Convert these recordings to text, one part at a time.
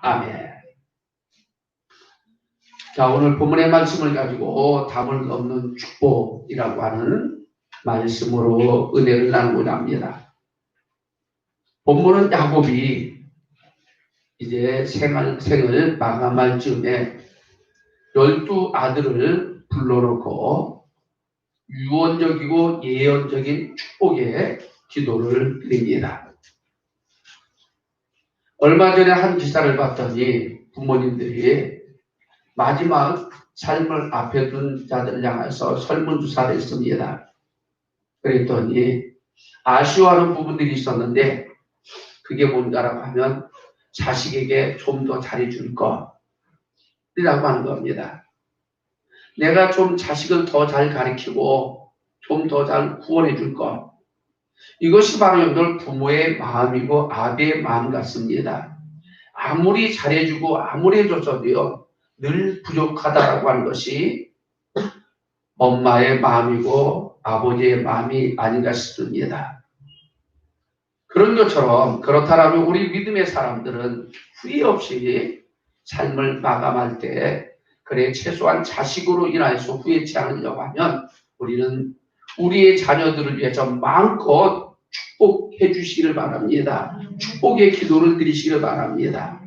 아멘. 자, 오늘 본문의 말씀을 가지고 담을 넘는 축복이라고 하는 말씀으로 은혜를 나누고자 합니다. 본문은 야곱이 이제 생을 마감할 즈음에 12아들을 불러놓고 유언적이고 예언적인 축복의 기도를 드립니다. 얼마 전에 한 기사를 봤더니 부모님들이 마지막 삶을 앞에 둔 자들 향해서 설문조사를 했습니다. 그랬더니 아쉬워하는 부분들이 있었는데 그게 뭔가라고 하면 자식에게 좀 더 잘해줄 것이라고 하는 겁니다. 내가 좀 자식을 더 잘 가르치고 좀 더 잘 구원해 줄 것. 이것이 바로 여러분 부모의 마음이고 아비의 마음 같습니다. 아무리 잘해주고 아무리 해줬어도요 늘 부족하다라고 하는 것이 엄마의 마음이고 아버지의 마음이 아닌가 싶습니다. 그런 것처럼 그렇다면 우리 믿음의 사람들은 후회 없이 삶을 마감할 때 그래 최소한 자식으로 인하여서 후회치 않으려고 하면 우리는 우리의 자녀들을 위해서 마음껏 축복해 주시기를 바랍니다. 축복의 기도를 드리시기를 바랍니다.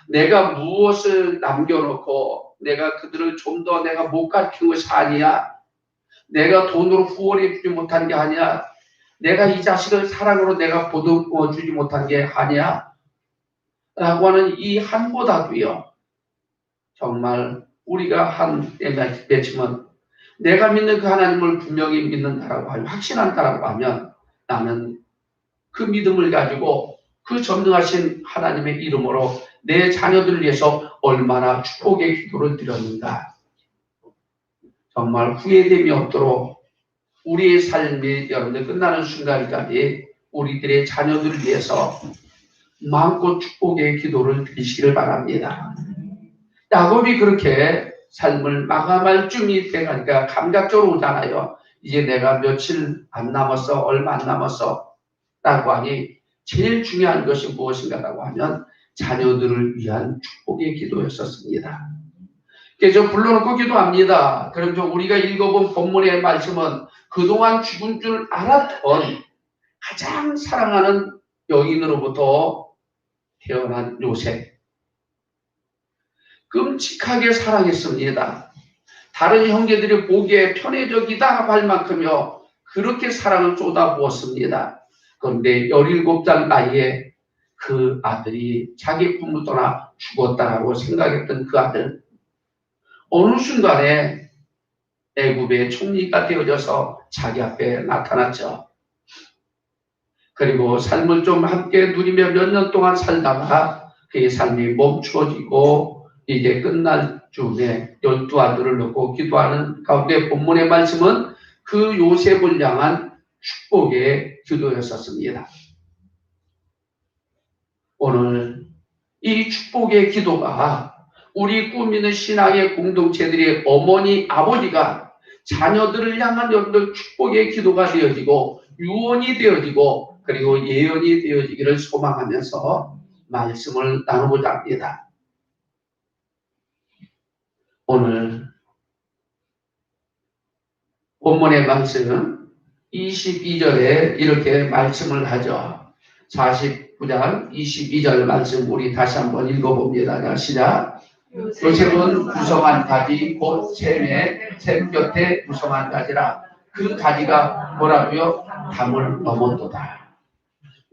내가 무엇을 남겨놓고 내가 그들을 좀 더 내가 못 가르친 것이 아니야. 내가 돈으로 후원해 주지 못한 게 아니야. 내가 이 자식을 사랑으로 내가 보듬어 주지 못한 게 아니야. 라고 하는 이 한보다도요. 정말 우리가 한 맺히면 내가 믿는 그 하나님을 분명히 믿는다라고 하면 확신한다라고 하면 나는 그 믿음을 가지고 그 전능하신 하나님의 이름으로 내 자녀들을 위해서 얼마나 축복의 기도를 드렸는가. 정말 후회됨이 없도록 우리의 삶이 여러분들 끝나는 순간까지 우리들의 자녀들을 위해서 마음껏 축복의 기도를 드리시기를 바랍니다. 야곱이 그렇게 삶을 마감할 쯤이 돼가니까 감각적으로 오잖아요. 이제 내가 며칠 안 남았어, 얼마 안 남았어 라고 하니 제일 중요한 것이 무엇인가라고 하면 자녀들을 위한 축복의 기도였었습니다. 그래서 불러놓고 기도합니다. 그럼 우리가 읽어본 본문의 말씀은 그동안 죽은 줄 알았던 가장 사랑하는 여인으로부터 태어난 요셉. 끔찍하게 사랑했습니다. 다른 형제들이 보기에 편애적이다 할 만큼요. 그렇게 사랑을 쏟아부었습니다. 그런데 17살 나이에 그 아들이 자기 품을 떠나 죽었다라고 생각했던 그 아들. 어느 순간에 애굽의 총리가 되어져서 자기 앞에 나타났죠. 그리고 삶을 좀 함께 누리며 몇 년 동안 살다가 그의 삶이 멈추어지고 이제 끝날 즈음에 12아들을 놓고 기도하는 가운데 본문의 말씀은 그 요셉을 향한 축복의 기도였었습니다. 오늘 이 축복의 기도가 우리 꿈있는 신앙의 공동체들의 어머니, 아버지가 자녀들을 향한 여러분들 축복의 기도가 되어지고 유언이 되어지고 그리고 예언이 되어지기를 소망하면서 말씀을 나누고자 합니다. 오늘 본문의 말씀은 22절에 이렇게 말씀을 하죠. 49장 22절 말씀 우리 다시 한번 읽어봅니다. 자, 시작. 요셉은 무성한 가지 곧 샘 곁에 무성한 가지라. 그 가지가 뭐라고요? 담을 넘었도다.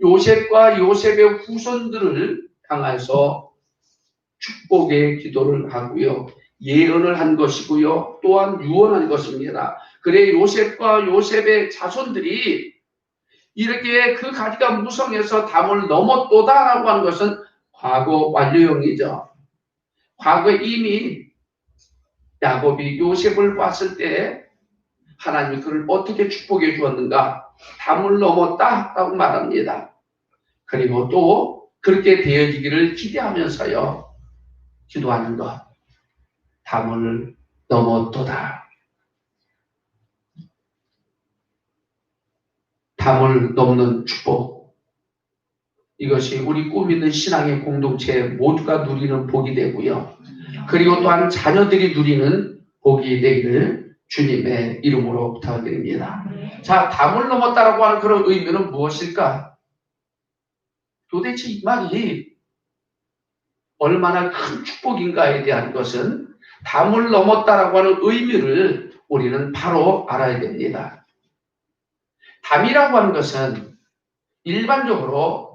요셉과 요셉의 후손들을 향해서 축복의 기도를 하고요. 예언을 한 것이고요. 또한 유언한 것입니다. 그래 요셉과 요셉의 자손들이 이렇게 그 가지가 무성해서 담을 넘었도다라고 하는 것은 과거 완료형이죠. 과거에 이미 야곱이 요셉을 봤을 때 하나님이 그를 어떻게 축복해 주었는가? 담을 넘었다라고 말합니다. 그리고 또 그렇게 되어지기를 기대하면서요. 기도하는 것. 담을 넘었도다. 담을 넘는 축복. 이것이 우리 꿈 있는 신앙의 공동체 모두가 누리는 복이 되고요. 그리고 또한 자녀들이 누리는 복이 되기를 주님의 이름으로 부탁드립니다. 자, 담을 넘었다라고 하는 그런 의미는 무엇일까? 도대체 이 말이 얼마나 큰 축복인가에 대한 것은 담을 넘었다라고 하는 의미를 우리는 바로 알아야 됩니다. 담이라고 하는 것은 일반적으로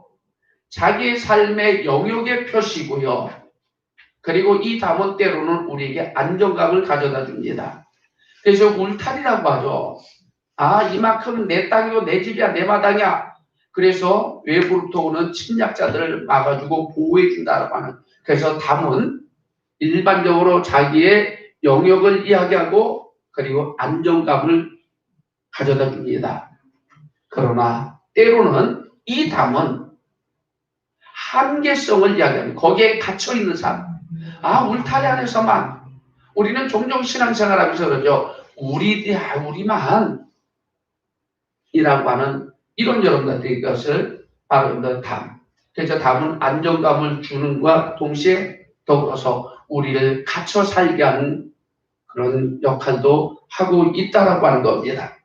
자기의 삶의 영역의 표시고요. 그리고 이 담은 때로는 우리에게 안정감을 가져다 줍니다. 그래서 울타리라고 하죠. 아, 이만큼 내 땅이고 내 집이야, 내 마당이야. 그래서 외부로부터 오는 침략자들을 막아주고 보호해준다라고 하는. 그래서 담은 일반적으로 자기의 영역을 이야기하고 그리고 안정감을 가져다 줍니다. 그러나 때로는 이 담은 한계성을 이야기합니다. 거기에 갇혀있는 삶. 아, 울타리 안에서만. 우리는 종종 신앙생활하면서 그러죠. 우리만 이라고 하는 이런 여러분들의 것을 바로 담. 그래서 담은 안정감을 주는 것과 동시에 더불어서 우리를 갇혀 살게 하는 그런 역할도 하고 있다라고 하는 겁니다.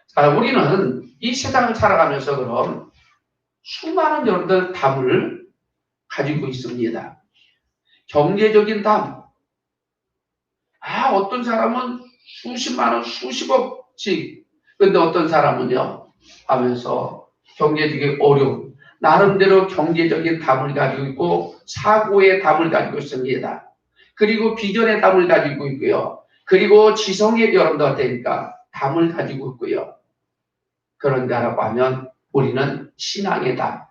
자, 우리는 이 세상을 살아가면서 그럼 수많은 여러분들 담을 가지고 있습니다. 경제적인 담. 아, 어떤 사람은 수십만 원, 수십억씩. 근데 어떤 사람은요, 하면서 경제적인 어려움, 나름대로 경제적인 담을 가지고 있고, 사고의 담을 가지고 있습니다. 그리고 비전의 담을 가지고 있고요. 그리고 지성의 여러분들 되니까 담을 가지고 있고요. 그런다라고 하면 우리는 신앙의 담.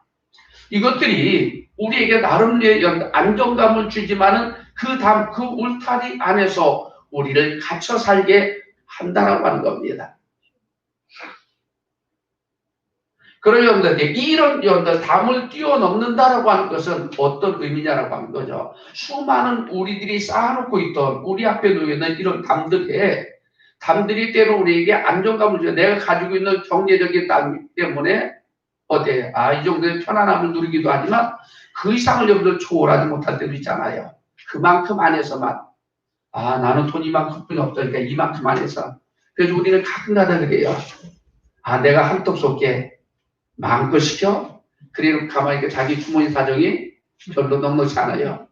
이것들이 우리에게 나름대로 안정감을 주지만은 그 담, 그 울타리 안에서 우리를 갇혀 살게 한다라고 하는 겁니다. 그런 여러분들, 이런 여러분들 담을 뛰어넘는다라고 하는 것은 어떤 의미냐라고 하는 거죠. 수많은 우리들이 쌓아놓고 있던 우리 앞에 놓여있는 이런 담들이 때로 우리에게 안정감을 줘요. 내가 가지고 있는 경제적인 담 때문에 어때? 아, 이 정도의 편안함을 누리기도 하지만 그 이상을 여러분들 초월하지 못할 때도 있잖아요. 그만큼 안에서만. 아, 나는 돈 이만큼뿐이 없으니까 이만큼 안에서. 그래서 우리는 가끔가다 그래요. 아, 내가 한턱 쏠게. 마음껏 시켜? 그리고 가만히 자기 주머니 사정이 별로 넉넉지 않아요.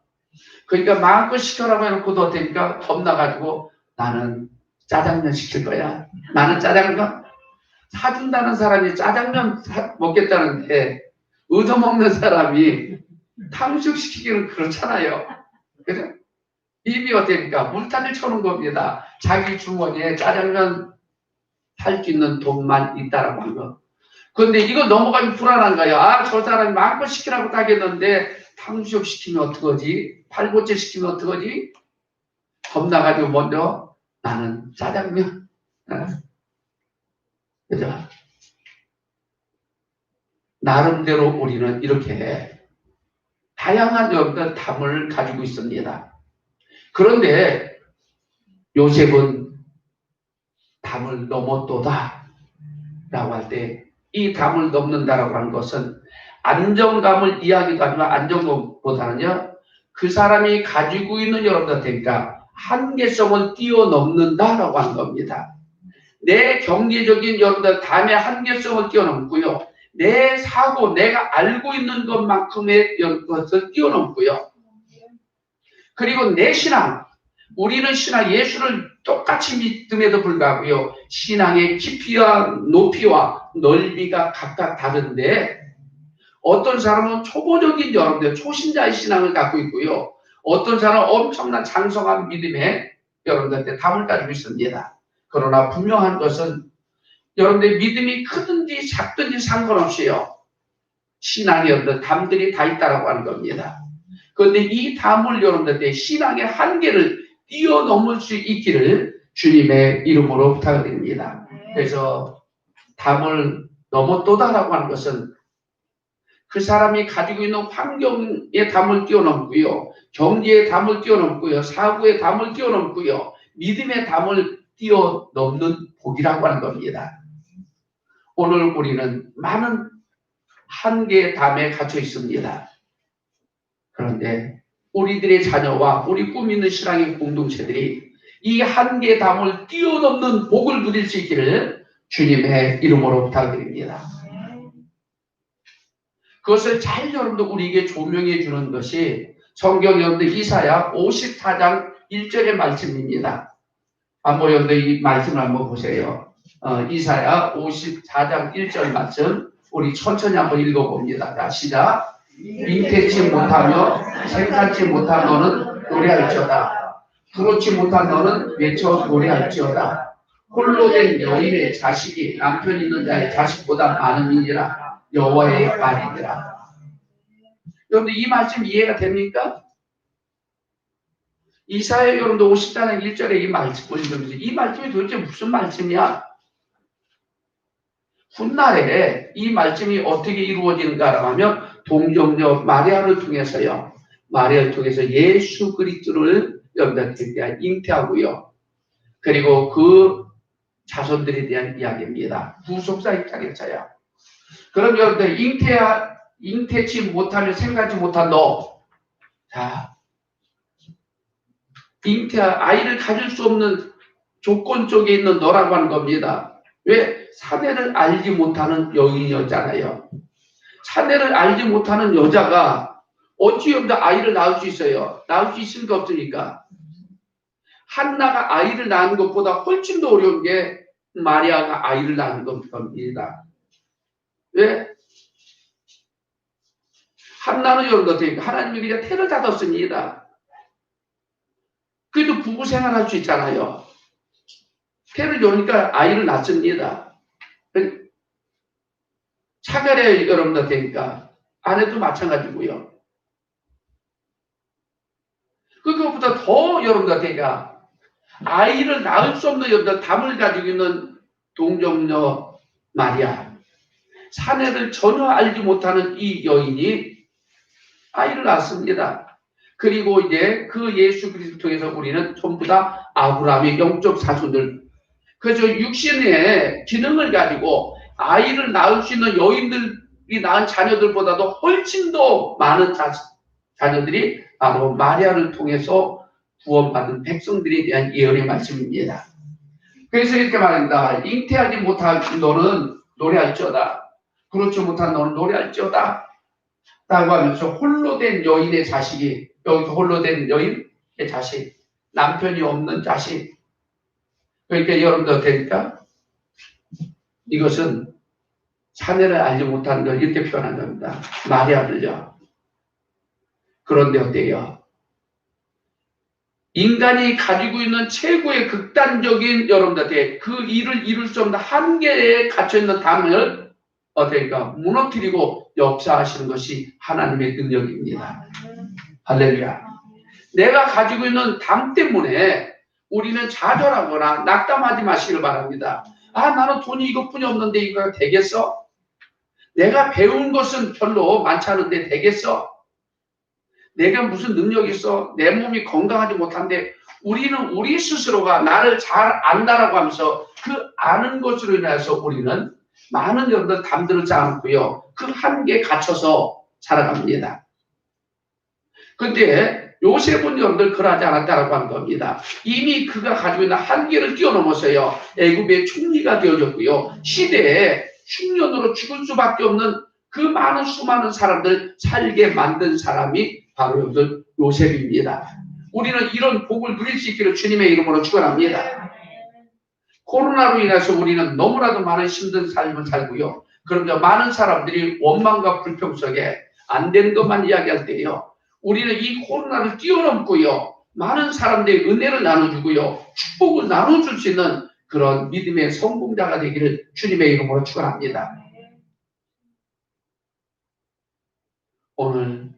그러니까 마음껏 시켜라고 해놓고도 어때니까 겁나가지고 나는 짜장면 시킬 거야. 나는 짜장면 사준다는 사람이 짜장면 먹겠다는데 얻어먹는 사람이 탕수육 시키기는 그렇잖아요. 그죠? 이미 어때니까 물탄을 쳐놓은 겁니다. 자기 주머니에 짜장면 살 수 있는 돈만 있다라고 하는 거. 그런데 이거 넘어가면 불안한 거예요. 아, 저 사람이 마음껏 시키라고 따겠는데 탕수육 시키면 어떡하지? 팔보채 시키면 어떡하지? 겁나가지고 먼저 나는 짜장면. 그죠? 나름대로 우리는 이렇게 다양한 여러분들 담을 가지고 있습니다. 그런데 요셉은 담을 넘었도다 라고 할 때 이 담을 넘는다라고 하는 것은 안정감을 이야기도 하지만 안정감보다는요, 그 사람이 가지고 있는 여러분들 되니까 한계성을 뛰어넘는다라고 하는 겁니다. 내 경제적인 여러분들 담의 한계성을 뛰어넘고요. 내 사고, 내가 알고 있는 것만큼의 것을 뛰어넘고요. 그리고 내 신앙, 우리는 신앙, 예수를 똑같이 믿음에도 불구하고요. 신앙의 깊이와 높이와 넓이가 각각 다른데 어떤 사람은 초보적인 여러분들, 초신자의 신앙을 갖고 있고요. 어떤 사람은 엄청난 장성한 믿음에 여러분들한테 담을 가지고 있습니다. 그러나 분명한 것은 여러분들 믿음이 크든지 작든지 상관없이요. 신앙의 여러분들 담들이 다 있다라고 하는 겁니다. 그런데 이 담을 여러분들한테 신앙의 한계를 뛰어넘을 수 있기를 주님의 이름으로 부탁드립니다. 그래서 담을 넘었도다라고 하는 것은 그 사람이 가지고 있는 환경의 담을 뛰어넘고요. 경제의 담을 뛰어넘고요. 사고의 담을 뛰어넘고요. 믿음의 담을 뛰어넘는 복이라고 하는 겁니다. 오늘 우리는 많은 한계의 담에 갇혀 있습니다. 그런데 우리들의 자녀와 우리 꿈 있는 신앙의 공동체들이 이 한계의 담을 뛰어넘는 복을 누릴 수 있기를 주님의 이름으로 부탁드립니다. 그것을 잘 여러분들 우리에게 조명해 주는 것이 성경 여러분들 이사야 54장 1절의 말씀입니다. 한번 여러분들 이 말씀을 한번 보세요. 이사야 54장 1절 말씀 우리 천천히 한번 읽어봅니다. 자, 시작. 잉태치 못하며 생산치 못한 너는 노래할지어다. 부르지 못한 너는 외쳐 노래할지어다. 홀로 된 여인의 자식이 남편 있는 자의 자식보다 많음이니라. 여호와의 말이니라. 여러분들 이 말씀 이해가 됩니까? 이사야 여러분들 50장 1절에 이 말씀 보시면서 이 말씀이 도대체 무슨 말씀이야? 훗날에 이 말씀이 어떻게 이루어지는가 하면 동정녀 마리아를 통해서요. 마리아를 통해서 예수 그리스도를 여러분들에 대한 잉태하고요. 그리고 그 자손들에 대한 이야기입니다. 후속사 입장에서요. 그럼 여러분들 잉태치 못하며 생각지 못한 너. 자, 아이를 가질 수 없는 조건 속에 있는 너라고 하는 겁니다. 왜? 사내를 알지 못하는 여인이었잖아요. 사내를 알지 못하는 여자가 어찌 여러분들 아이를 낳을 수 있어요? 낳을 수 있으니까 없으니까. 한나가 아이를 낳는 것보다 훨씬 더 어려운 게 마리아가 아이를 낳는 겁니다. 왜? 한나는 여러분들 하나님이 그냥 태를 닫았습니다. 그래도 부부 생활할 수 있잖아요. 태를 여니까 아이를 낳습니다. 차별에 여러분들 되니까 아내도 마찬가지고요. 그것보다 더 여러분들 되니까 아이를 낳을 수 없는 여러분들 담을 가지고 있는 동정녀 마리아. 사내를 전혀 알지 못하는 이 여인이 아이를 낳습니다. 그리고 이제 그 예수 그리스도 통해서 우리는 전부 다 아브라함의 영적 자손들. 그래서 육신의 기능을 가지고 아이를 낳을 수 있는 여인들이 낳은 자녀들보다도 훨씬 더 많은 자녀들이 바로 마리아를 통해서 구원받은 백성들에 대한 예언의 말씀입니다. 그래서 이렇게 말합니다. 잉태하지 못한 너는 노래할지어다. 그렇지 못한 너는 노래할지어다. 라고 하면서 홀로 된 여인의 자식이, 여기서 홀로 된 여인의 자식, 남편이 없는 자식. 그러니까 여러분들 되니까 이것은 사내를 알지 못하는 걸 이렇게 표현한 겁니다. 마리아를요. 그런데 어때요? 인간이 가지고 있는 최고의 극단적인 여러분들한테 그 일을 이룰 수 없는 한계에 갇혀있는 담을 어떻게까 무너뜨리고 역사하시는 것이 하나님의 능력입니다. 할렐루야. 내가 가지고 있는 담 때문에 우리는 좌절하거나 낙담하지 마시길 바랍니다. 아, 나는 돈이 이것뿐이 없는데 이거 되겠어? 내가 배운 것은 별로 많지 않은데 되겠어? 내가 무슨 능력이 있어? 내 몸이 건강하지 못한데 우리는 우리 스스로가 나를 잘 안다라고 하면서 그 아는 것으로 인해서 우리는 많은 여러분들 담들을 쌓아놓고요. 그 한계에 갇혀서 살아갑니다. 근데 요셉은 여러분들 그러지 않았다라고 하는 겁니다. 이미 그가 가지고 있는 한계를 뛰어넘어서요. 애굽의 총리가 되어졌고요. 시대에 흉년으로 죽을 수밖에 없는 그 많은 수많은 사람들 살게 만든 사람이 바로 여러분들 요셉입니다. 우리는 이런 복을 누릴 수 있기를 주님의 이름으로 축원합니다. 코로나로 인해서 우리는 너무나도 많은 힘든 삶을 살고요. 그러면서 많은 사람들이 원망과 불평 속에 안 되는 것만 이야기할 때요. 우리는 이 코로나를 뛰어넘고요. 많은 사람들의 은혜를 나눠주고요. 축복을 나눠줄 수 있는 그런 믿음의 성공자가 되기를 주님의 이름으로 축원합니다. 오늘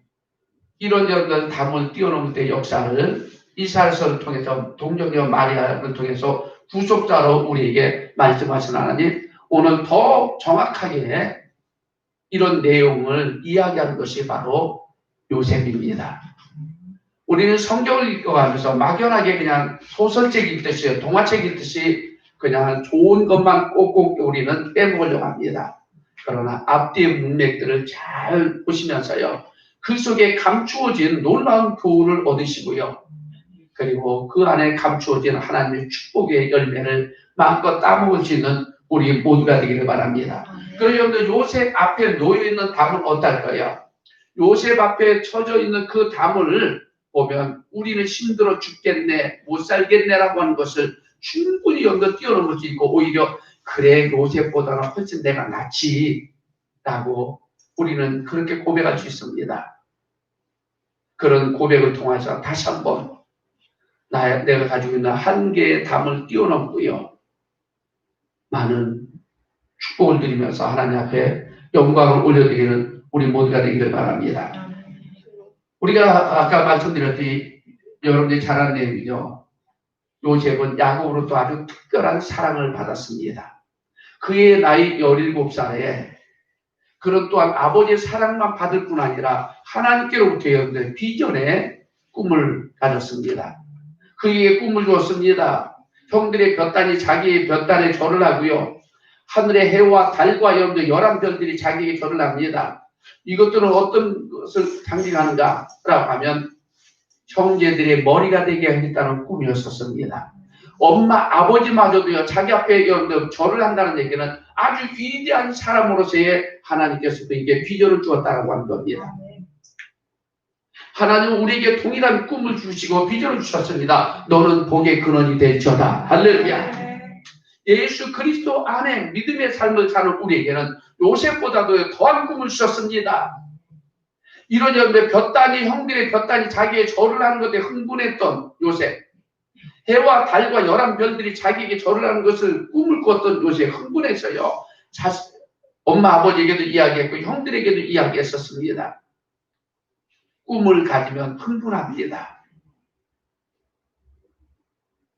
이런 여러분들 담을 뛰어넘을 때 역사를 이사야서를 통해서 동정녀 마리아를 통해서 구속자로 우리에게 말씀하신 하나님, 오늘 더 정확하게 이런 내용을 이야기하는 것이 바로 요셉입니다. 우리는 성경을 읽어가면서 막연하게 그냥 소설책 읽듯이 동화책 읽듯이 그냥 좋은 것만 꼭꼭 우리는 빼먹으려고 합니다. 그러나 앞뒤의 문맥들을 잘 보시면서요. 그 속에 감추어진 놀라운 교훈을 얻으시고요. 그리고 그 안에 감추어진 하나님의 축복의 열매를 마음껏 따먹을 수 있는 우리 모두가 되기를 바랍니다. 그리고 여러분들 요셉 앞에 놓여있는 담은 어떨까요? 요셉 앞에 쳐져 있는 그 담을 보면 우리는 힘들어 죽겠네, 못 살겠네라고 하는 것을 충분히 여러분들 뛰어넘을 수 있고 오히려 그래 요셉보다는 훨씬 내가 낫지 라고 우리는 그렇게 고백할 수 있습니다. 그런 고백을 통해서 다시 한번 내가 가지고 있는 한계의 담을 뛰어넘고요. 많은 축복을 드리면서 하나님 앞에 영광을 올려드리는 우리 모두가 되기를 바랍니다. 우리가 아까 말씀드렸듯이 여러분들이 잘 아는 내용이죠. 요셉은 야곱으로부터 아주 특별한 사랑을 받았습니다. 그의 나이 17살에 그런 또한 아버지의 사랑만 받을 뿐 아니라 하나님께로부터 여러분들 비전의 꿈을 가졌습니다. 그에게 꿈을 주었습니다. 형들의 볕단이 자기의 볕단에 절을 하고요. 하늘의 해와 달과 여러분들 11별들이 자기에게 절을 합니다. 이것들은 어떤 것을 상징하는가라고 하면 형제들의 머리가 되게 하겠다는 꿈이었었습니다. 엄마, 아버지마저도요, 자기 앞에 여러분들 절을 한다는 얘기는 아주 위대한 사람으로서의 하나님께서도 이게 비전을 주었다고 하는 겁니다. 하나님은 우리에게 동일한 꿈을 주시고 비전을 주셨습니다. 너는 복의 근원이 될지어다. 할렐루야. 예수 그리스도 안에 믿음의 삶을 사는 우리에게는 요셉보다도 더한 꿈을 주셨습니다. 이런 여러분들 볕단이 형들의 볕단이 자기의 절을 하는 것에 흥분했던 요셉, 해와 달과 11별들이 자기에게 절을 하는 것을 꿈을 꿨던 요셉 흥분해서요. 엄마 아버지에게도 이야기했고 형들에게도 이야기했었습니다. 꿈을 가지면 흥분합니다.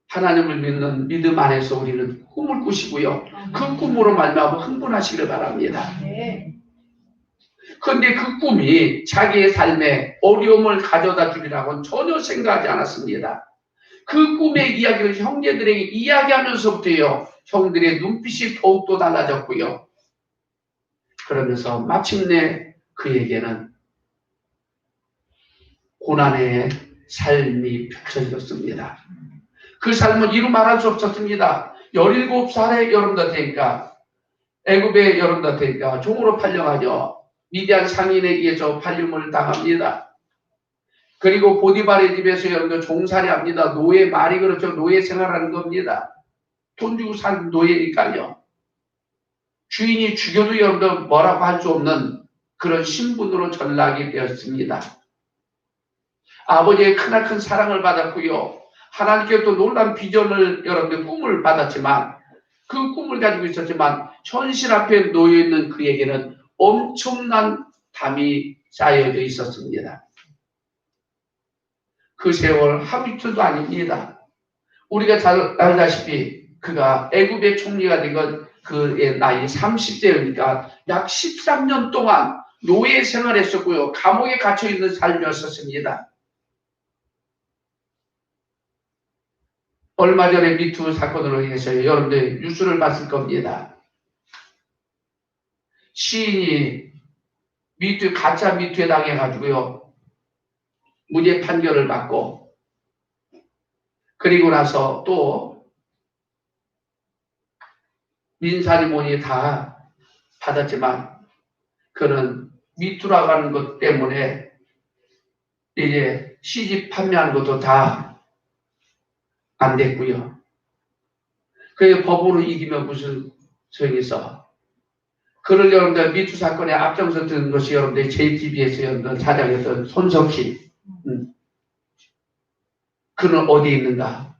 하나님을 믿는 믿음 안에서 우리는 꿈을 꾸시고요. 그 꿈으로 말미암아 흥분하시기를 바랍니다. 그런데 그 꿈이 자기의 삶에 어려움을 가져다 주리라고는 전혀 생각하지 않았습니다. 그 꿈의 이야기를 형제들에게 이야기하면서부터요. 형들의 눈빛이 더욱더 달라졌고요. 그러면서 마침내 그에게는 고난의 삶이 펼쳐졌습니다. 그 삶은 이루 말할 수 없었습니다. 17살에 여러분들 되니까 애굽에 여러분들 되니까 종으로 팔려가죠. 미디안 상인에 의해서 팔림을 당합니다. 그리고 보디발의 집에서 여러분들 종살이 합니다. 노예 말이 그렇죠. 노예 생활하는 겁니다. 돈 주고 산 노예니까요. 주인이 죽여도 여러분들 뭐라고 할 수 없는 그런 신분으로 전락이 되었습니다. 아버지의 크나큰 사랑을 받았고요. 하나님께 또 놀라운 비전을 여러분들 꿈을 받았지만 그 꿈을 가지고 있었지만 현실 앞에 놓여있는 그에게는 엄청난 담이 쌓여져 있었습니다. 그 세월 하루 이틀도 아닙니다. 우리가 잘 알다시피 그가 애굽의 총리가 된 건 그의 나이 30대니까 약 13년 동안 노예 생활했었고요. 감옥에 갇혀있는 삶이었었습니다. 얼마 전에 미투 사건으로 인해서 여러분들 뉴스를 봤을 겁니다. 시인이 가짜 미투에 당해가지고요. 무죄 판결을 받고 그리고 나서 또 민사니 뭐니 다 받았지만 그는 미투라고 하는 것 때문에 이제 시집 판매하는 것도 다 안 됐고요. 그래서 법으로 이기면 무슨 소용이 있어. 그를 여러분들 미투 사건에 앞장섰던 것이 여러분들 JTBC에서 여러분들 사장이었던 손석희. 그는 어디에 있는가?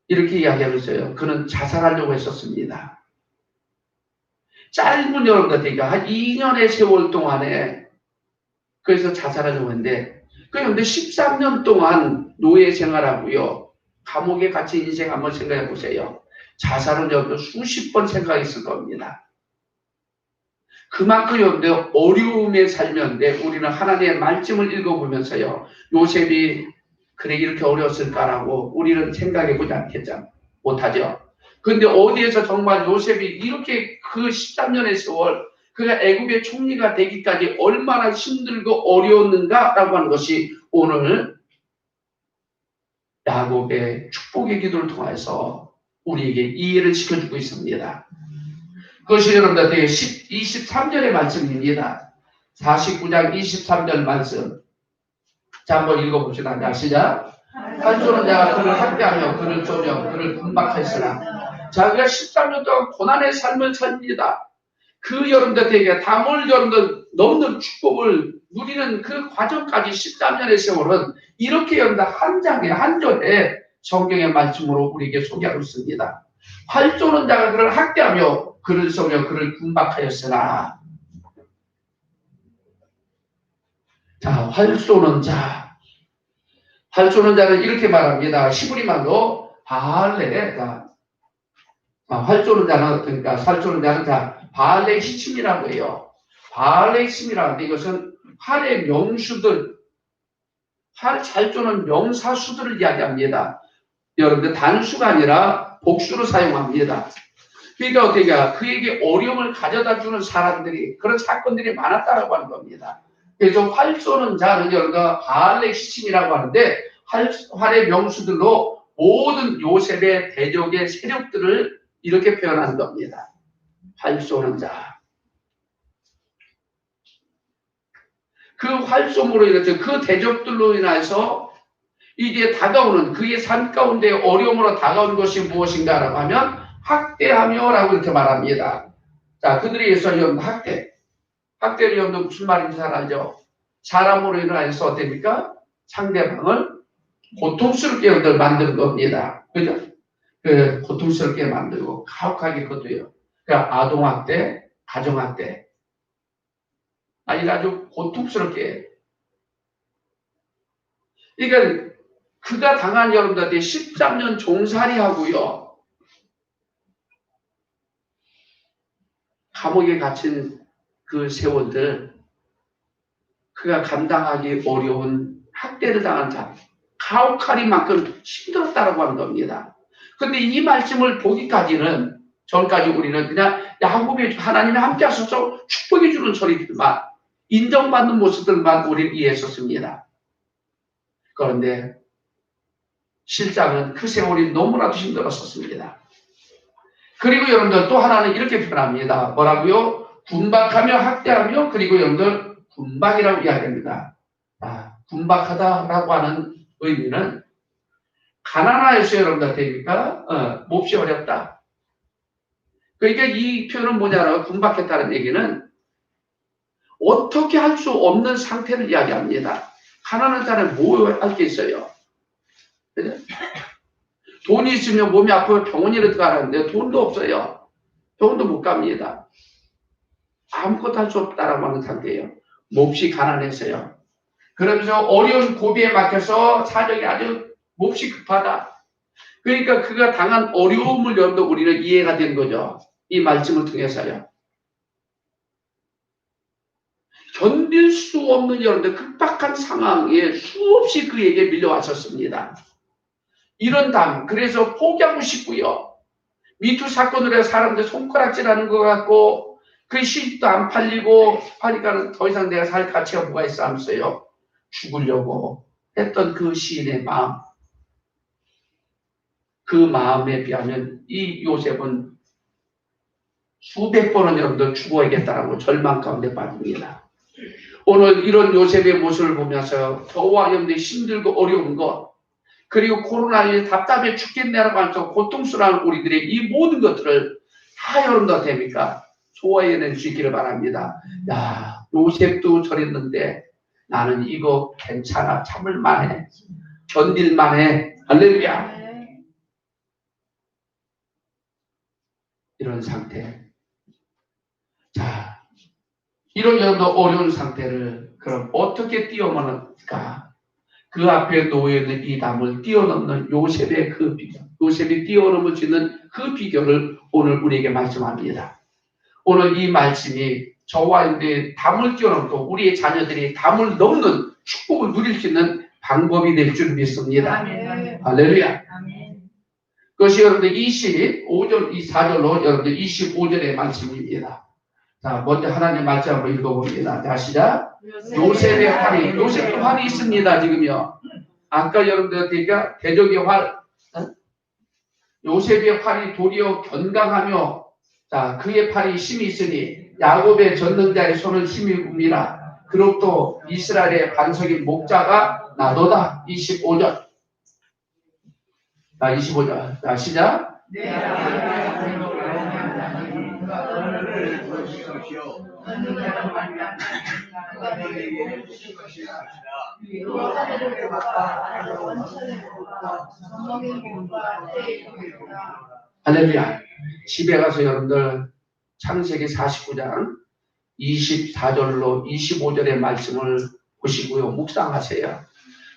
이렇게 이야기하고 있어요. 그는 자살하려고 했었습니다. 짧은 여러분들 되니까 한 2년의 세월 동안에 그래서 자살하려고 했는데 그런데 13년 동안 노예 생활하고요. 감옥에 갇힌 인생 한번 생각해 보세요. 자살은 여러분들 수십 번 생각했을 겁니다. 그만큼 여러분들 어려움에 살면데 우리는 하나님의 말씀을 읽어보면서요. 요셉이 그래 이렇게 어려웠을까라고 우리는 생각해 보지 못하죠. 근데 어디에서 정말 요셉이 이렇게 그 13년의 세월 그가 애굽의 총리가 되기까지 얼마나 힘들고 어려웠는가라고 하는 것이 오늘 야곱의 축복의 기도를 통해서 우리에게 이해를 시켜주고 있습니다. 그것이 여러분들 23절의 말씀입니다. 49장 23절 말씀. 자, 한번 읽어봅시다. 자, 시작. 한조는 자가 그를 학대하며 그를 쪼며 그를 분박하였으나 자기가 13년 동안 고난의 삶을 삽니다. 그 여러분들에게 담을 여러분들 넘는 축복을 누리는 그 과정까지 13년의 세월은 이렇게 여러분들 한 장에 한 절에 성경의 말씀으로 우리에게 소개하고 있습니다. 활 쏘는 자가 그를 학대하며 그를 쏘며 그를 분박하였으나 자, 활 쏘는 자. 활 쏘는 자는 이렇게 말합니다. 히브리말로 바알레. 활 쏘는 자는, 그러니까 활 쏘는 자는 바알레 히침이라고 해요. 바알레 히침이라고 하는데 이것은 활의 명수들, 활 잘 쏘는 명사수들을 이야기합니다. 여러분들 단수가 아니라 복수로 사용합니다. 그러니까 어떻게 그에게 어려움을 가져다 주는 사람들이, 그런 사건들이 많았다라고 하는 겁니다. 그래서 활 쏘는 자는 여러분들 바알레 히침이라고 하는데 활의 명수들로 모든 요셉의 대적의 세력들을 이렇게 표현한 겁니다. 활 쏘는 자. 그 활쏘므로 인해서 그 대적들로 인해서 이제 다가오는 그의 삶 가운데 어려움으로 다가온 것이 무엇인가라고 하면 학대하며라고 이렇게 말합니다. 자, 그들에 의해서 학대. 학대를 여러분 무슨 말인지 잘 알죠? 사람으로 인해서 어떻습니까? 상대방을 고통스럽게 여러분들 만드는 겁니다. 그죠? 그 고통스럽게 만들고 가혹하게 거둬요. 그러니까 아동학대, 가정학대. 아니 아주 고통스럽게. 그러니까 그가 당한 여러분들한테 13년 종살이 하고요. 감옥에 갇힌 그 세월들 그가 감당하기 어려운 학대를 당한 자 가혹하리만큼 힘들었다라고 하는 겁니다. 근데 이 말씀을 보기까지는 전까지 우리는 그냥 야곱이 하나님이 함께 하셔서 축복해 주는 소리들만 인정받는 모습들만 우리는 이해했었습니다. 그런데 실상은 그 세월이 너무나도 힘들었었습니다. 그리고 여러분들 또 하나는 이렇게 표현합니다. 뭐라고요? 분박하며 학대하며 그리고 여러분들 분박이라고 이야기합니다. 분박하다라고 하는 의미는 가난하여서 여러분들 됩니까? 몹시 어렵다. 그러니까 이 표현은 뭐냐라고 분박했다는 얘기는 어떻게 할 수 없는 상태를 이야기합니다. 가난한 자는 뭐 할 게 있어요? 그죠? 돈이 있으면 몸이 아프면 병원이라도 가라는데 돈도 없어요. 병원도 못 갑니다. 아무것도 할 수 없다라고 하는 상태예요. 몹시 가난해서요. 그러면서 어려운 고비에 막혀서 사정이 아주 몹시 급하다. 그러니까 그가 당한 어려움을 여러분들 우리는 이해가 된 거죠. 이 말씀을 통해서요. 견딜 수 없는 여러분들 급박한 상황에 수없이 그에게 밀려왔었습니다. 이런 담, 그래서 포기하고 싶고요. 미투 사건으로 해서 사람들 손가락질하는 것 같고 그 시집도 안 팔리고 하니까 더 이상 내가 살 가치가 뭐가 있어 하면서요. 죽으려고 했던 그 시인의 마음. 그 마음에 비하면 이 요셉은 수백 번은 여러분들 죽어야겠다라고 절망 가운데 빠집니다. 오늘 이런 요셉의 모습을 보면서 저와 여러분들이 힘들고 어려운 것 그리고 코로나에 답답해 죽겠네라고 하면서 고통스러운 우리들의 이 모든 것들을 다 여러분들 됩니까? 소화해낼 수 있기를 바랍니다. 야, 요셉도 저랬는데 나는 이거 괜찮아. 참을만해. 견딜만해. 할렐루야. 이런 상태. 자, 이런 여러분들 어려운 상태를 그럼 어떻게 뛰어넘을까? 그 앞에 놓여있는 이 담을 뛰어넘는 요셉의 그 비결, 요셉이 뛰어넘을 수 있는 그 비결을 오늘 우리에게 말씀합니다. 오늘 이 말씀이 저와 여러분의 담을 뛰어넘고 우리의 자녀들이 담을 넘는 축복을 누릴 수 있는 방법이 될 줄 믿습니다. 아멘. 할렐루야. 아멘. 그것이 여러분들 25절, 이 4절로 여러분들 25절의 말씀입니다. 자, 먼저 하나님 말씀 한번 읽어봅니다. 자, 시작. 요셉의 활이, 요셉도 활이 있습니다, 지금요. 아까 여러분들 그러니까 대적의 활, 요셉의 활이 도리어 견강하며, 자, 그의 팔이 힘이 있으니 야곱의 전능자의 손을 힘이 굽니라. 그로부터 이스라엘의 반석인 목자가 나도다. 25절. 자, 25절. 자, 시작. 할렐루야. 집에 가서 여러분들 창세기 49장 24절로 25절의 말씀을 보시고요. 묵상하세요.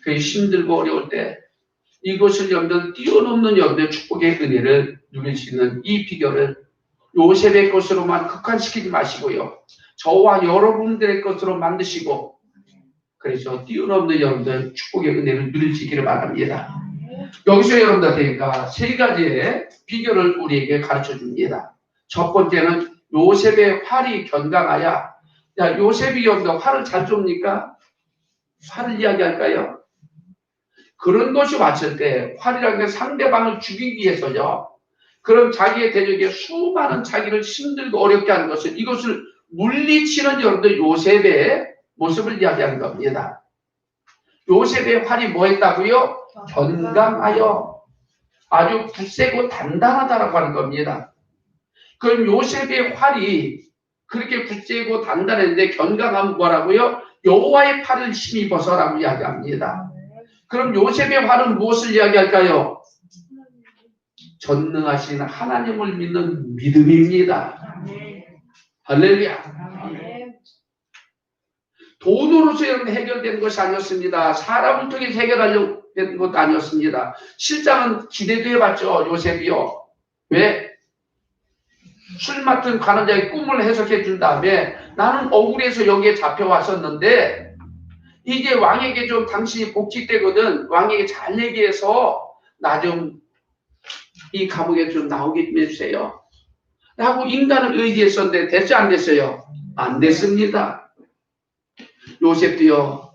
그 힘들고 어려울 때 이것을 여러분들 뛰어넘는 여러분의 축복의 은혜를 누릴 수 있는 이 비결을 요셉의 것으로만 국한시키지 마시고요. 저와 여러분들의 것으로 만드시고 그래서 뛰어넘는 여러분들 축복의 은혜를 누릴 수 있기를 바랍니다. 여기서 여러분들 그러니까 세 가지의 비결을 우리에게 가르쳐 줍니다. 첫 번째는 요셉의 활이 견강하여. 야, 요셉이 여러분들 활을 잘 쏩니까? 활을 이야기할까요? 그런 것이 왔을 때 활이라는 게 상대방을 죽이기 위해서죠. 그럼 자기의 대적에 수많은 자기를 힘들고 어렵게 하는 것을 이것을 물리치는 여러분들 요셉의 모습을 이야기하는 겁니다. 요셉의 활이 뭐 했다고요? 견강하여. 아주 굳세고 단단하다라고 하는 겁니다. 그럼 요셉의 활이 그렇게 굳세고 단단했는데 견강하면 뭐라고요? 여호와의 팔을 힘입어서라고 이야기합니다. 그럼 요셉의 활은 무엇을 이야기할까요? 전능하신 하나님을 믿는 믿음입니다. 할렐루야. 돈으로서 해결된 것이 아니었습니다. 사람을 통해서 해결하려고 된 것도 아니었습니다. 실장은 기대도 해봤죠. 요셉이요. 왜? 술 맡은 관원자의 꿈을 해석해 준 다음에 나는 억울해서 여기에 잡혀왔었는데 이제 왕에게 좀 당신이 복직되거든. 왕에게 잘 얘기해서 나 좀 이 감옥에 좀 나오게 좀 해주세요. 라고 인간을 의지했었는데 됐죠? 안 됐어요? 안 됐습니다. 요셉도요.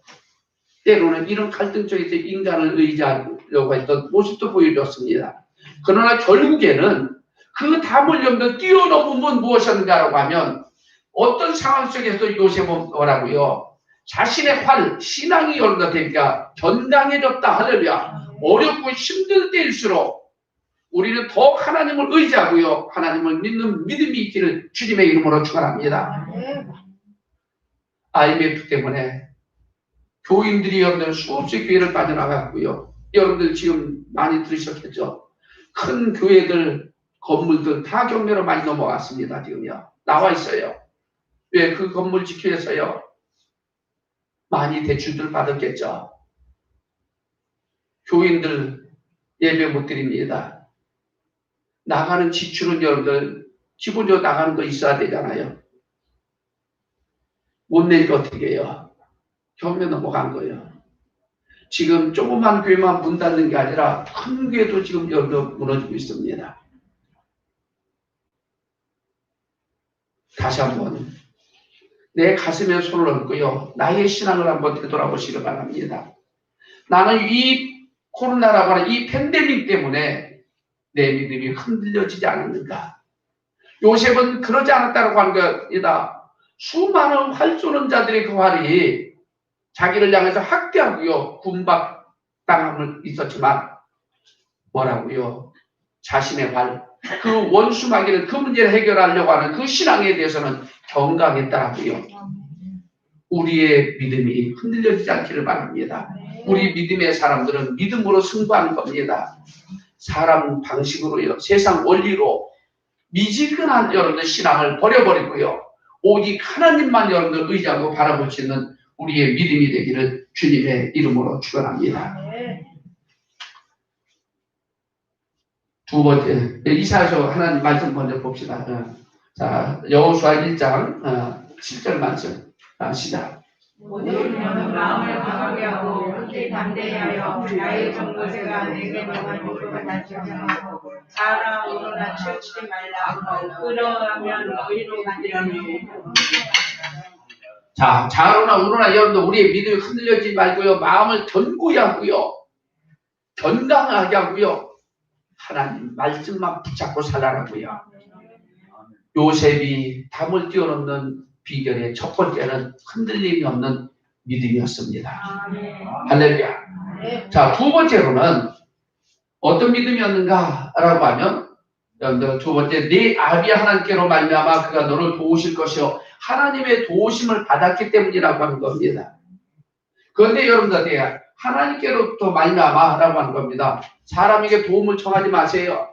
때로는 이런 갈등 속에서 인간을 의지하려고 했던 모습도 보여줬습니다. 그러나 결국에는 그 담을 여러분들 뛰어넘으면 무엇이었는가라고 하면 어떤 상황 속에서 요셉은 뭐라고요? 자신의 활, 신앙이 여러분들 되니까 견강해졌다. 할렐루야. 어렵고 힘들 때일수록 우리는 더 하나님을 의지하고요. 하나님을 믿는 믿음이 있기를 주님의 이름으로 축원합니다. IMF 때문에 교인들이 여러분들 수없이 교회를 빠져나갔고요. 여러분들 지금 많이 들으셨겠죠. 큰 교회들, 건물들 다 경매로 많이 넘어갔습니다. 지금요. 나와 있어요. 왜? 그 건물 지키기 위해서요. 많이 대출들 받았겠죠. 교인들 예배 못 드립니다. 나가는 지출은 여러분들 기본적으로 나가는 거 있어야 되잖아요. 못 내니까 어떻게 해요? 경매 넘어간 거예요. 지금 조그만 교회만 문 닫는 게 아니라 큰 교회도 지금 여러분 무너지고 있습니다. 다시 한번 내 가슴에 손을 얹고요. 나의 신앙을 한번 되돌아보시기 바랍니다. 나는 이 코로나라고 하는 이 팬데믹 때문에 내 믿음이 흔들려지지 않았는가. 요셉은 그러지 않았다고 하는 것이다. 수많은 활 쏘는 자들의 그 활이 자기를 향해서 학대하고요. 군박당함을 있었지만 뭐라고요? 자신의 활, 그 원수마귀를 그 문제를 해결하려고 하는 그 신앙에 대해서는 견강했다고요. 우리의 믿음이 흔들려지지 않기를 바랍니다. 우리 믿음의 사람들은 믿음으로 승부하는 겁니다. 사람 방식으로요, 세상 원리로 미지근한 여러분들 신앙을 버려버리고요. 오직 하나님만 여러분들 의지하고 바라볼 수 있는 우리의 믿음이 되기를 주님의 이름으로 축원합니다. 두 번째, 이사야서 하나님 말씀 먼저 봅시다. 자, 여호수아 1장 7절 말씀 시작. 모든 마음을 강하게 하고 그때 담대하여 나의 종 모세가 내게 명한 율법을 단속하고 자나 우러나 치우치지 말라. 그러하면 의로 만들어내. 자, 자로나 우로나 여러분들 우리의 믿음이 흔들리지 말고요. 마음을 견고히 하고요. 건강하게 하고요. 하나님 말씀만 붙잡고 살아라고요. 요셉이 담을 뛰어넘는 비결의 첫 번째는 흔들림이 없는 믿음이었습니다. 할렐루야. 자, 두 번째로는 어떤 믿음이었는가라고 하면 여러분들 두 번째 네 아비 하나님께로 말미암아 그가 너를 도우실 것이요 하나님의 도우심을 받았기 때문이라고 하는 겁니다. 그런데 여러분들 하나님께로부터 말미암아라고 하는 겁니다. 사람에게 도움을 청하지 마세요.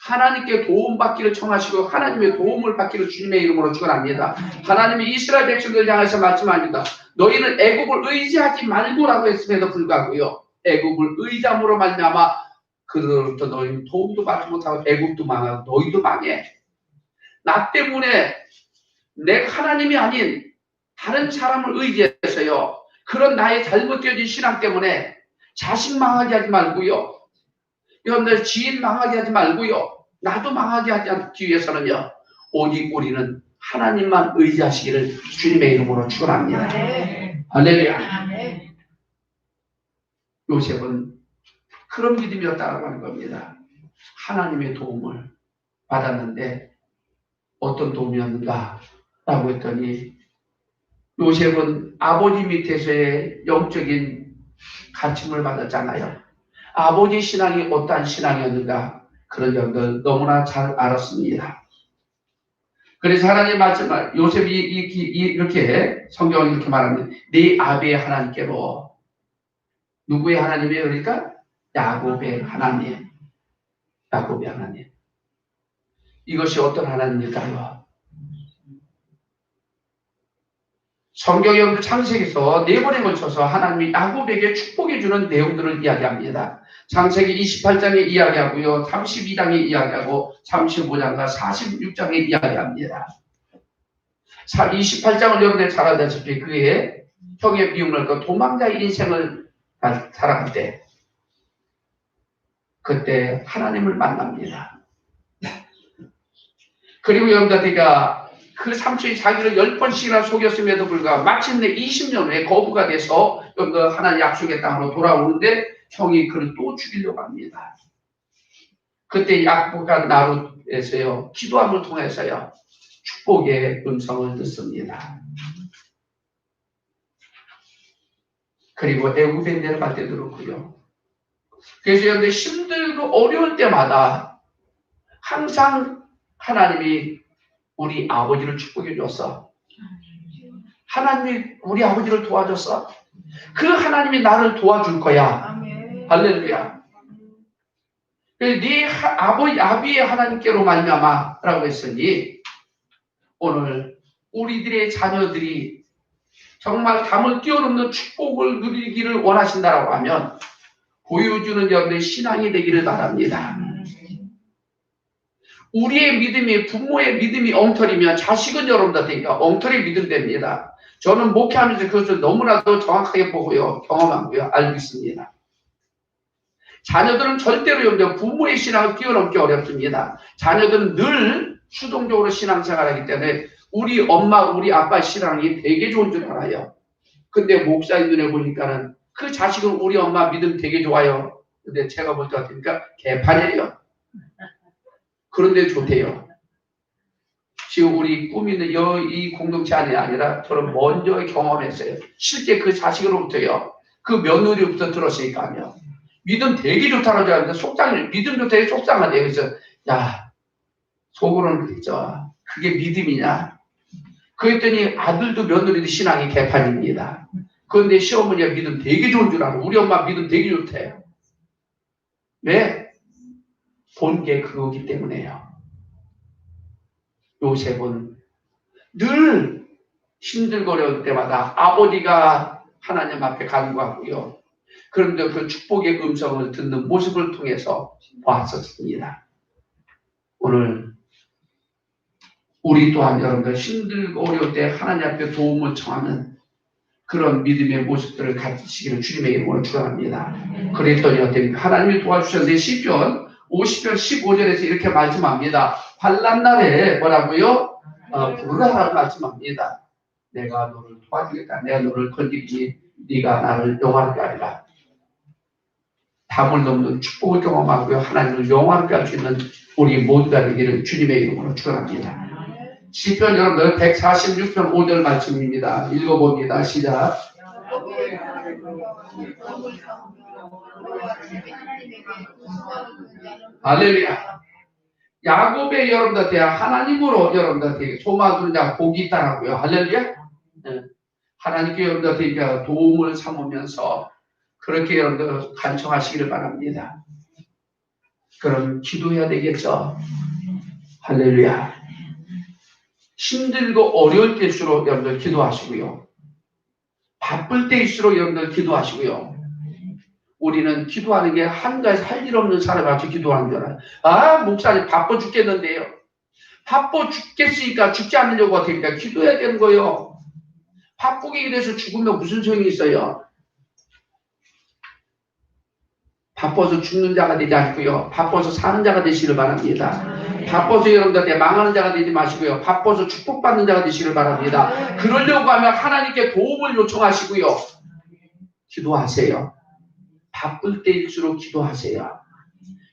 하나님께 도움받기를 청하시고 하나님의 도움을 받기를 주님의 이름으로 축원합니다. 하나님이 이스라엘 백성들을 향해서 말씀합니다. 너희는 애굽을 의지하지 말고라고 했음에도 불구하고요. 애굽을 의지함으로 말미암아 그들로부터 너희는 도움도 받지 못하고 애굽도 망하고 너희도 망해. 나 때문에 내 하나님이 아닌 다른 사람을 의지해서요. 그런 나의 잘못되어진 신앙 때문에 자식 망하게 하지 말고요. 여러분들 지인 망하게 하지 말고요. 나도 망하게 하지 않기 위해서는요. 오직 우리는 하나님만 의지하시기를 주님의 이름으로 축원합니다. 할렐루야. 요셉은 그런 믿음이었다고 하는 겁니다. 하나님의 도움을 받았는데 어떤 도움이었는가 라고 했더니 요셉은 아버지 밑에서의 영적인 가르침을 받았잖아요. 아버지 신앙이 어떠한 신앙이었는가 그런 점들 너무나 잘 알았습니다. 그래서 하나님 말씀을 요셉이 이렇게 성경을 이렇게 말합니다. 네 아비의 하나님께로 누구의 하나님이에요? 그러니까 야곱의 하나님. 야곱의 하나님. 이것이 어떤 하나님일까요? 성경의 창세기에서 4번에 걸쳐서 하나님이 야곱에게 축복해 주는 내용들을 이야기합니다. 창세기 28장에 이야기하고요. 32장에 이야기하고 35장과 46장에 이야기합니다. 28장을 여러분들 잘 알다시피 그의 형의 미움을 그 도망자의 인생을 살아갈 때 그때 하나님을 만납니다. 그리고 여러분들가 그 삼촌이 자기를 10번씩이나 속였음에도 불구하고 마침내 20년 후에 거부가 돼서 하나님 약속의 땅으로 돌아오는데 형이 그를 또 죽이려고 합니다. 그때 야곱과 나룻에서요 기도함을 통해서요 축복의 음성을 듣습니다. 그리고 애굽에 내려갈 때도 그렇고요. 그래서 여러분들 힘들고 어려울 때마다 항상 하나님이 우리 아버지를 축복해 줬어. 하나님이 우리 아버지를 도와줬어. 그 하나님이 나를 도와줄 거야. 할렐루야. 네 아비의 하나님께로 말미암아라고 했으니 오늘 우리들의 자녀들이 정말 담을 뛰어넘는 축복을 누리기를 원하신다라고 하면 보여주는 여러분의 신앙이 되기를 바랍니다. 우리의 믿음이 부모의 믿음이 엉터리면 자식은 여러분들한테 엉터리 믿음 됩니다. 저는 목회하면서 그것을 너무나도 정확하게 보고요. 경험하고요. 알고 있습니다. 자녀들은 절대로 여러분들 부모의 신앙을 뛰어넘기 어렵습니다. 자녀들은 늘 수동적으로 신앙생활하기 때문에 우리 엄마, 우리 아빠의 신앙이 되게 좋은 줄 알아요. 근데 목사님 눈에 보니까는 그 자식은 우리 엄마 믿음 되게 좋아요. 근데 제가 볼 때 같으니까 개판이에요. 그런데 좋대요. 지금 우리 꾸미는 이 공동체 안이 아니라 저는 먼저 경험했어요. 실제 그 자식으로부터요. 그 며느리부터 들었으니까요. 믿음 되게 좋다고 하는데 속상해. 믿음도 되게 속상하대. 그래서 야 속으로는 그랬죠. 그게 믿음이냐? 그랬더니 아들도 며느리도 신앙이 개판입니다. 그런데 시어머니가 믿음 되게 좋은 줄 알고 우리 엄마 믿음 되게 좋대요. 왜? 본 게 그거기 때문에요. 요셉은 늘 힘들고 어려울 때마다 아버지가 하나님 앞에 간구하고요. 그런데 그 축복의 음성을 듣는 모습을 통해서 봤었습니다. 오늘 우리 또한 여러분들 힘들고 어려울 때 하나님 앞에 도움을 청하는 그런 믿음의 모습들을 가지시기를 주님의 이름으로 축원합니다. 그랬더니 어떻게 하나님이 도와주셨는데 시편 50편 15절에서 이렇게 말씀합니다. 환난 날에 뭐라고요? 부르라라고 말씀합니다. 내가 너를 도와주겠다. 내가 너를 건지리니 네가 나를 영화롭게 하리라. 담을 넘는 축복을 경험하고요. 하나님을 영화롭게 할 수 있는 우리 모두가 되기를 주님의 이름으로 축원합니다. 시편 여러분들 146편 5절 말씀입니다. 읽어봅니다. 시작. 할렐루야. 야곱의 여러분들한테 하나님으로 여러분들한테 소망 두는 자 복이 있다라고요. 할렐루야. 하나님께 여러분들한테 도움을 삼으면서 그렇게 여러분들 간청하시기를 바랍니다. 그럼 기도해야 되겠죠. 할렐루야. 힘들고 어려울 때일수록 여러분들 기도하시고요. 바쁠 때일수록 여러분들 기도하시고요. 우리는 기도하는 게 한가해서 할 일 없는 사람 같이 기도하는 줄 알아요. 아, 목사님 바빠 죽겠는데요. 바빠 죽겠으니까 죽지 않으려고 하니까 기도해야 되는 거예요. 바쁘게 일해서 죽으면 무슨 소용이 있어요? 바빠서 죽는 자가 되지 않고요. 바빠서 사는 자가 되시기를 바랍니다. 바빠서 여러분들한테 망하는 자가 되지 마시고요. 바빠서 축복받는 자가 되시기를 바랍니다. 그러려고 하면 하나님께 도움을 요청하시고요. 기도하세요. 바쁠 때일수록 기도하세요.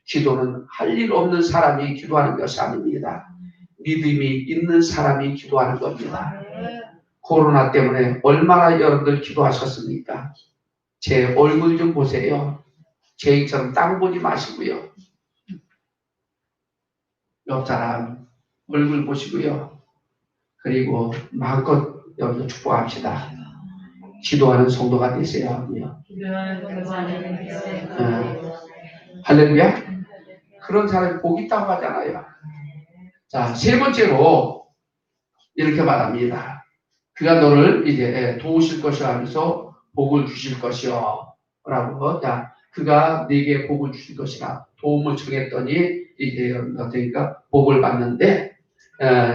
기도는 할 일 없는 사람이 기도하는 것이 아닙니다. 믿음이 있는 사람이 기도하는 겁니다. 코로나 때문에 얼마나 여러분들 기도하셨습니까? 제 얼굴 좀 보세요. 제이처럼 땅 보지 마시고요. 옆 사람 얼굴 보시고요. 그리고 마음껏 여러분 축복합시다. 기도하는 성도가 되세요 하고요. 할렐루야. 그런 사람이 복 있다고 하잖아요. 자, 세 번째로 이렇게 말합니다. 그가 너를 이제 도우실 것이라 하면서 복을 주실 것이요 라고. 자, 그가 네게 복을 주실 것이라 도움을 청했더니 이제 그러니까 복을 받는데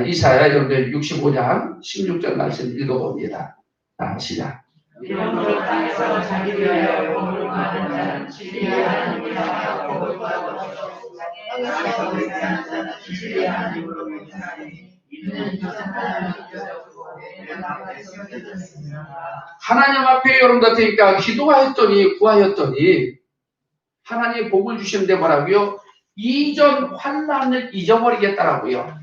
이사야 여러분들 65장 16절 말씀 읽어봅니다. 자, 시작. 이런 걸 땅에서 자기 위하여 복을 받은 자는 진리의 하나님이라 복을 받았고 땅에서 의지하는 자는 진리의 하나님으로 변하니 이는 하나님 앞에 여러분들 그러니까 기도하였더니 구하였더니 하나님이 복을 주시는데 뭐라고요? 이전 환난을 잊어버리겠다라고요.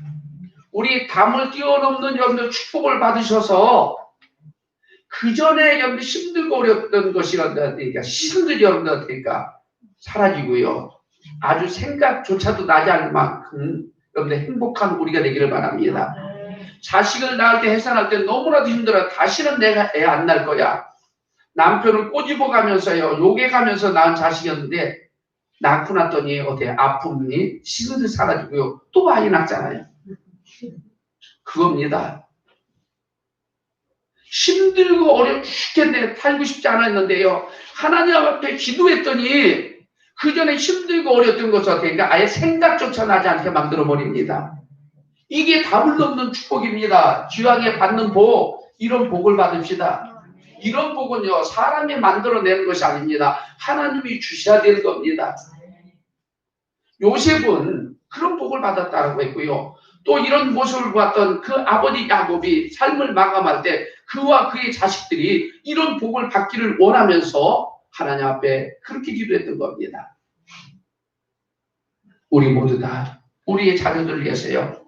우리 담을 뛰어넘는 여러분들 축복을 받으셔서 그 전에 여러분들 힘들고 어렵던 것이 여러분들한테 시선들이 여러분들한테 사라지고요. 아주 생각조차도 나지 않을 만큼 여러분들 행복한 우리가 되기를 바랍니다. 자식을 낳을 때 해산할 때 너무나도 힘들어. 다시는 내가 애 안 낳을 거야. 남편을 꼬집어 가면서요. 욕해 가면서 낳은 자식이었는데 낳고 났더니 어때요? 아픔이 시선들 사라지고요. 또 많이 낳잖아요. 그겁니다. 힘들고 어렵 죽겠네. 살고 싶지 않았는데요. 하나님 앞에 기도했더니 그 전에 힘들고 어려웠던 것을 그러니까 아예 생각조차 나지 않게 만들어 버립니다. 이게 답을 넘는 축복입니다. 기왕에 받는 복, 이런 복을 받읍시다. 이런 복은요, 사람이 만들어내는 것이 아닙니다. 하나님이 주셔야 되는 겁니다. 요셉은 그런 복을 받았다고 했고요. 또 이런 모습을 보았던 그 아버지 야곱이 삶을 마감할 때 그와 그의 자식들이 이런 복을 받기를 원하면서 하나님 앞에 그렇게 기도했던 겁니다. 우리 모두 다 우리의 자녀들을 위해서요.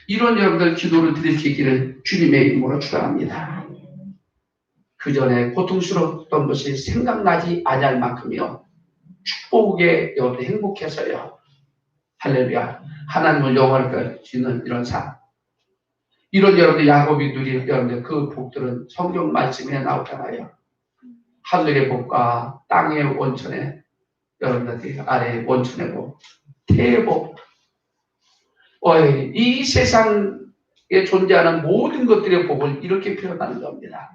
이런 여러분들 기도를 드릴 수 있기를 주님의 이름으로 축원합니다. 그 전에 고통스러웠던 것이 생각나지 아니할 만큼이요. 축복에 여러분 행복해서요. 할렐루야. 하나님을 영화롭게 주는 이런 삶. 이런 여러분들 야곱이 누린 여러분들 그 복들은 성경 말씀에 나오잖아요. 하늘의 복과 땅의 원천에 여러분들 아래 원천의 복, 태의 복. 이 세상에 존재하는 모든 것들의 복을 이렇게 표현하는 겁니다.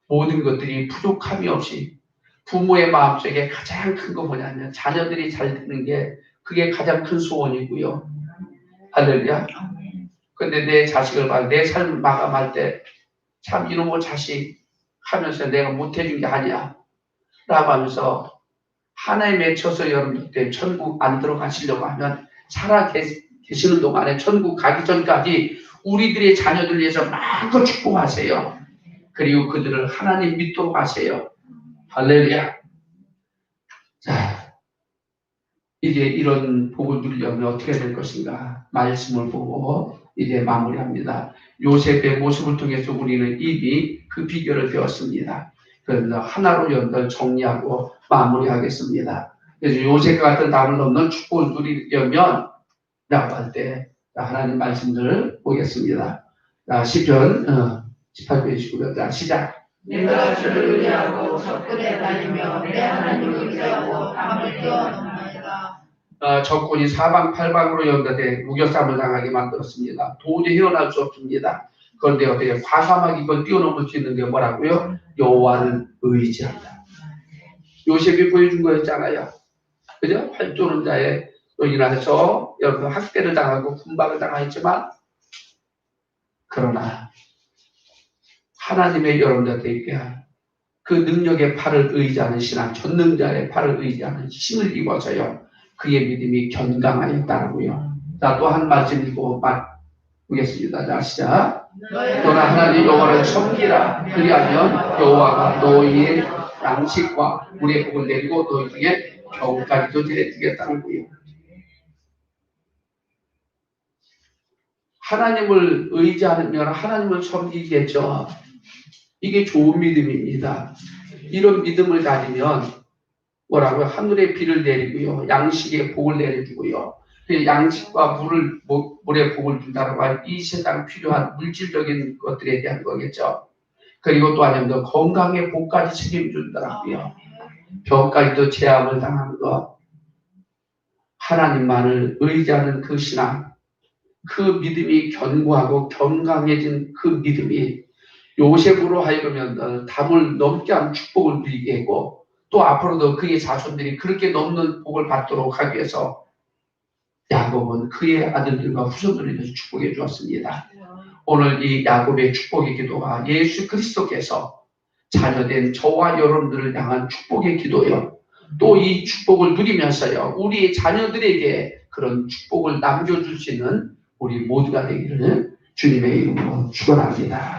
모든 것들이 부족함이 없이 부모의 마음속에 가장 큰 거 뭐냐면 자녀들이 잘 되는 게 그게 가장 큰 소원이고요. 할렐루야. 근데 내 자식을 봐, 내 삶을 마감할 때 참 이놈의 자식 하면서 내가 못해준 게 아니야 라고 하면서 하나에 맺혀서 여러분들 때 천국 안 들어가시려고 하면 살아 계시는 동안에 천국 가기 전까지 우리들의 자녀들 위해서 마음껏 축복하세요. 그리고 그들을 하나님 믿도록 하세요. 할렐루야. 자, 이제 이런 복을 누리려면 어떻게 될 것인가? 말씀을 보고 이제 마무리합니다. 요셉의 모습을 통해서 우리는 이미 그 비결을 배웠습니다. 그래서 하나로 연결 정리하고 마무리하겠습니다. 그래서 요셉 같은 답을 넘는 축복을 누리려면 라고 할 때 하나님 말씀들을 보겠습니다. 자, 시편 18페이지 19절 시작. 내가 주를 의지하고 적군에 다니며 내 하나님을 의지하고 담을 뛰어넘나이다. 적군이 사방팔방으로 연결돼 무격삼을 당하게 만들었습니다. 도저히 헤어날 수 없습니다. 그런데 어떻게 과감하게 이걸 뛰어넘을 수 있는 게 뭐라고요? 여호와를 의지한다. 요셉이 보여준 거였잖아요. 그죠? 활조는 자의 로 인해서 여러분 학대를 당하고 군박을 당했지만 그러나 하나님의 여러분들한테 있게 그 능력의 팔을 의지하는 신앙, 전능자의 팔을 의지하는 힘을 입어서요. 그의 믿음이 견강하였다고요. 자, 또 한 말씀 읽고 보겠습니다. 자, 시작. 너나 하나님 여호와를 섬기라. 그리하면 여호와가 너희의 양식과 물의 복을 내리고 너희 중에 겨울까지도 지내주겠다는 거예요. 하나님을 의지하면 하나님을 섬기겠죠. 이게 좋은 믿음입니다. 이런 믿음을 가지면 뭐라고요? 하늘의 비를 내리고요. 양식의 복을 내려주고요. 양식과 물의 복을 준다고 하는 이 세상 필요한 물질적인 것들에 대한 거겠죠. 그리고 또 아니면 건강의 복까지 책임준다고요. 병까지도 제압을 당하는 것. 하나님만을 의지하는 그 신앙. 그 믿음이 견고하고 건강해진 그 믿음이 요셉으로 하여금 담을 넘게 하는 축복을 누리게 하고 또 앞으로도 그의 자손들이 그렇게 넘는 복을 받도록 하기 위해서 야곱은 그의 아들들과 후손들을 위해서 축복해 주었습니다. 오늘 이 야곱의 축복의 기도가 예수 그리스도께서 자녀된 저와 여러분들을 향한 축복의 기도요. 또 이 축복을 누리면서요. 우리의 자녀들에게 그런 축복을 남겨줄 수 있는 우리 모두가 되기를 주님의 이름으로 축원합니다.